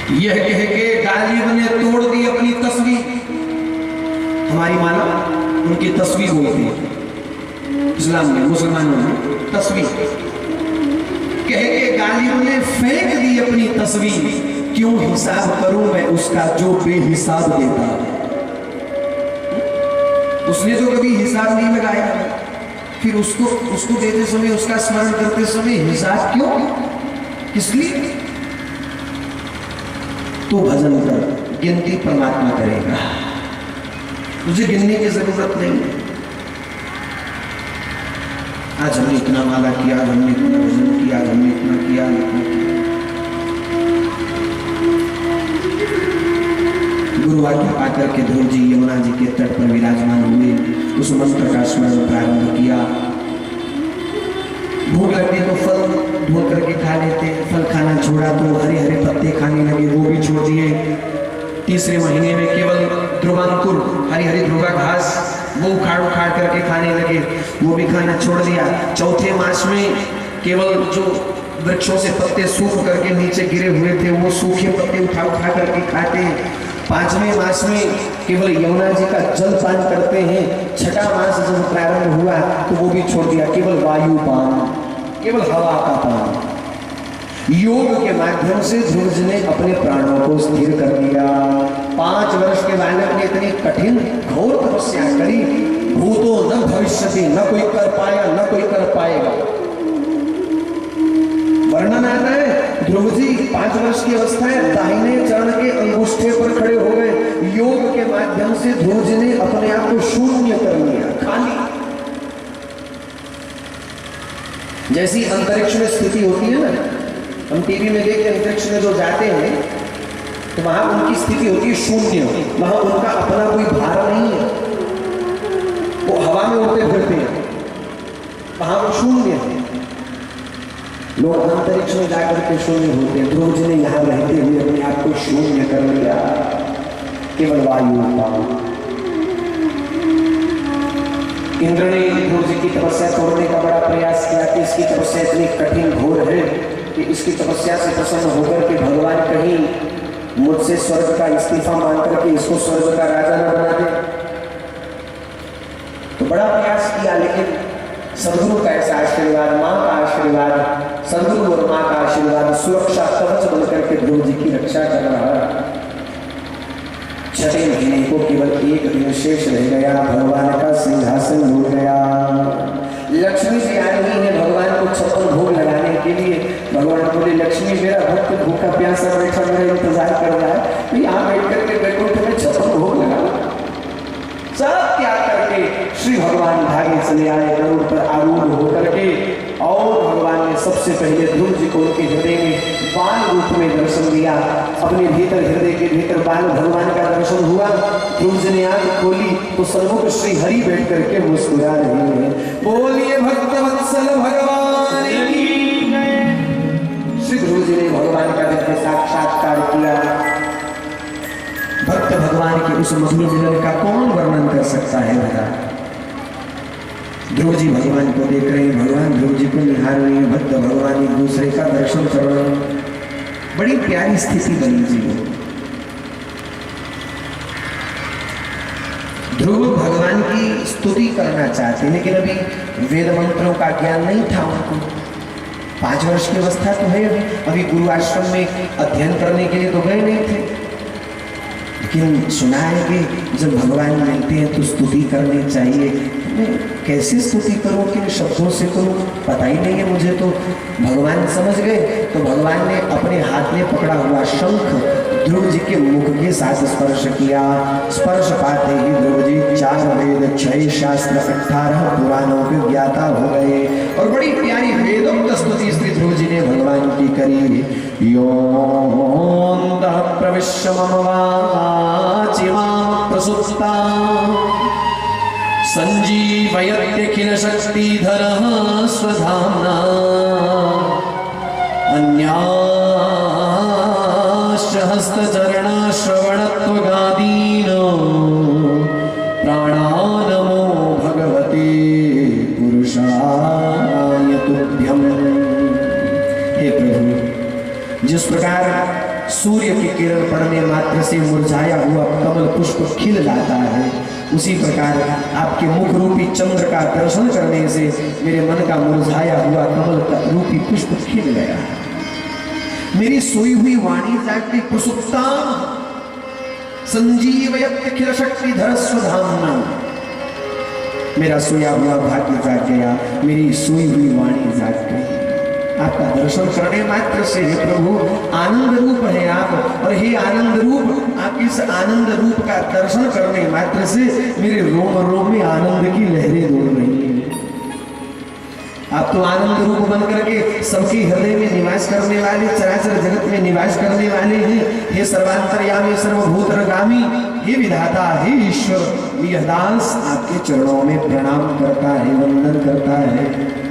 यह कह के गालिब ने तोड़ दी अपनी तस्वीर। हमारी माना उनकी तस्वीर बोलती है इस्लाम में, मुसलमानों में तस्वीर कह के गालिब ने फेंक दी अपनी तस्वीर। क्यों हिसाब करूं मैं उसका जो बेहिसाब देता। उसने जो कभी हिसाब नहीं लगाया, फिर उसको देते समय, उसका स्मरण करते समय हिसाब क्यों, किस लिए? तो भजन कर, गिनती परमात्मा करेगा, तुझे गिनने की जरूरत नहीं। आज हमने इतना माला किया, आज हमने इतना भजन किया, आज हमने इतना किया, इतना किया। गुरु आज्ञा पाकर के ध्रुव जी यमुना जी के तट पर विराजमान हुए, उस मंत्र का स्मरण प्रारंभ किया। भूख लगती तो फल ढूंढ करके खा लेते, फल खाना छोड़ा तो हरे हरे पत्ते खाने लगे, वो भी छोड़ दिए। तीसरे महीने में केवल ध्रुवांकुर, हरी हरी ध्रुवा घास, वो उखाड़ करके खाने लगे, वो भी खाना छोड़ दिया। चौथे मास में केवल जो वृक्षों से पत्ते सूख करके नीचे गिरे हुए थे, वो सूखे पत्ते उठा करके खाते हैं। पांचवें मास में केवल यमुना जी का जल पान करते हैं। छठा मास जब प्रारंभ हुआ तो वो भी छोड़ दिया, केवल वायु पान, केवल हवा का पान। योग के माध्यम से ध्रुव जी ने अपने प्राणों को स्थिर कर दिया। 5 वर्ष के बालक ने इतनी कठिन घोर तपस्या करी, भूतो न भविष्यति, न कोई कर पाया न कोई कर पाएगा। वर्णन आता है ध्रुव जी 5 वर्ष की अवस्था है, दाहिने चरण के अंगूठे पर खड़े हो गए। योग के माध्यम से ध्रुव जी ने अपने आप को शून्य कर लिया, खाली। जैसी अंतरिक्ष में स्थिति होती है ना, हम टीवी में देखते हैं अंतरिक्ष में जो जाते हैं तो वहां उनकी स्थिति होती है शून्य, वहां उनका अपना कोई भार नहीं है, वो हवा में उड़ते फिरते हैं, वहां वो शून्य है। लोग अंतरिक्ष में जाकर के शून्य होते हैं, ध्रुव जी ने यहाँ रहते हुए अपने आप को शून्य कर लिया, केवल वायु पान। इंद्र ने ध्रुव जी की तपस्या तोड़ने का बड़ा प्रयास किया कि इसकी तपस्या इतनी कठिन घोर है कि इसकी तपस्या से प्रसन्न होकर के भगवान कहीं मुझसे स्वर्ग का इस्तीफा मांग करके इसको स्वर्ग का राजा न बना दे। तो बड़ा प्रयास किया, लेकिन सदगुरु का ऐसा आशीर्वाद, माँ का आशीर्वाद, सदगुरु और माँ का आशीर्वाद सुरक्षा कवच बन करके ध्रुव जी की रक्षा कर रहा। छठे महीने को केवल 1 दिन शेष रह गया, भगवान का सिंहासन भूल गया। लक्ष्मी जी आई हुई है भगवान को 56 भोग लगाने के लिए। भगवान बोले, लक्ष्मी मेरा भक्त भूखा प्यासा बैठा मेरा इंतजार कर रहा है, तो यहाँ बैठ करके बैकुंठ में 56 भोग लगा। सब त्याग करके श्री भगवान भागे चले आए गरुड़ पर आरूढ़ होकर के, और भगवान ने सबसे पहले ध्रुव जी को उनके हृदय में बाल रूप में दर्शन दिया। अपने भीतर, हृदय के भीतर बाल भगवान का दर्शन हुआ। ध्रुव जी ने आंख खोली तो सन्मुख श्री हरि बैठ करके मुस्कुरा रहे हैं। बोलिए भक्त वत्सल भगवान की। श्री ध्रुव जी ने भगवान का दिव्य साक्षात्कार किया। भक्त भगवान के उस मधुर मिलन का कौन वर्णन कर सकता है भला। ध्रुव जी भगवान को देख रहे हैं, भगवान ध्रुव जी को निहार रहे हैं, भक्त भगवान एक दूसरे का दर्शन कर रहे हैं। बड़ी प्यारी स्थिति बनी जी। ध्रुव भगवान की स्तुति करना चाहते, लेकिन अभी वेद मंत्रों का ज्ञान नहीं था उनको। 5 वर्ष की अवस्था तो है, अभी गुरु आश्रम में अध्ययन करने के लिए तो गए नहीं थे। लेकिन सुना है कि जब भगवान मिलते हैं तो स्तुति करनी चाहिए। मैं कैसे स्तुति करूं, किन शब्दों से करूं, पता ही नहीं है मुझे। तो भगवान समझ गए, तो भगवान ने अपने हाथ में पकड़ा हुआ शंख ध्रुव जी के मुख के साथ स्पर्श किया। स्पर्श पाते ही ध्रुव जी 4 वेद 6 शास्त्र 18 पुराणों के ज्ञाता हो गए, और बड़ी प्यारी वेदोक्त स्तुति श्री ध्रुव जी ने भगवान की करी। योऽन्तः प्रविश्य मम वाचि मां प्रसुप्ता संजीवयत्यखिल शक्तिधरः स्वधाम्ना अन्याश्च हस्तचरण श्रवणत्वगादीन् प्राणानमो भगवते पुरुषाय तुभ्यम्। हे प्रभु, जिस प्रकार सूर्य की किरण पड़ने मात्र से मुरझाया हुआ कमल पुष्प खिल जाता है, उसी प्रकार आपके मुख रूपी चंद्र का दर्शन करने से मेरे मन का मुरझाया हुआ कमल का रूपी पुष्प खिल गया। मेरी सोई हुई वाणी जागती कुसुप्ता संजीवयत् अखिल शक्तिधर स्वधाम्ना। मेरा सोया हुआ भाग्य जाग गया, मेरी सोई हुई वाणी जाग गई। आपका दर्शन करने मात्र से हे प्रभु आनंद रूप है आप, और हे आनंद रूप, आप इस आनंद रूप का दर्शन करने मात्र से मेरे रोम रोम में आनंद की लहरें दौड़ रही हैं। आप तो आनंद रूप बन करके सबके हृदय में निवास करने वाले, चराचर जगत में निवास करने वाले हैं। हे सर्वांतर्यामी सर्वभूतगामी, हे विधाता, हे ईश्वर, यह दास आपके चरणों में प्रणाम करता है, वंदन करता है।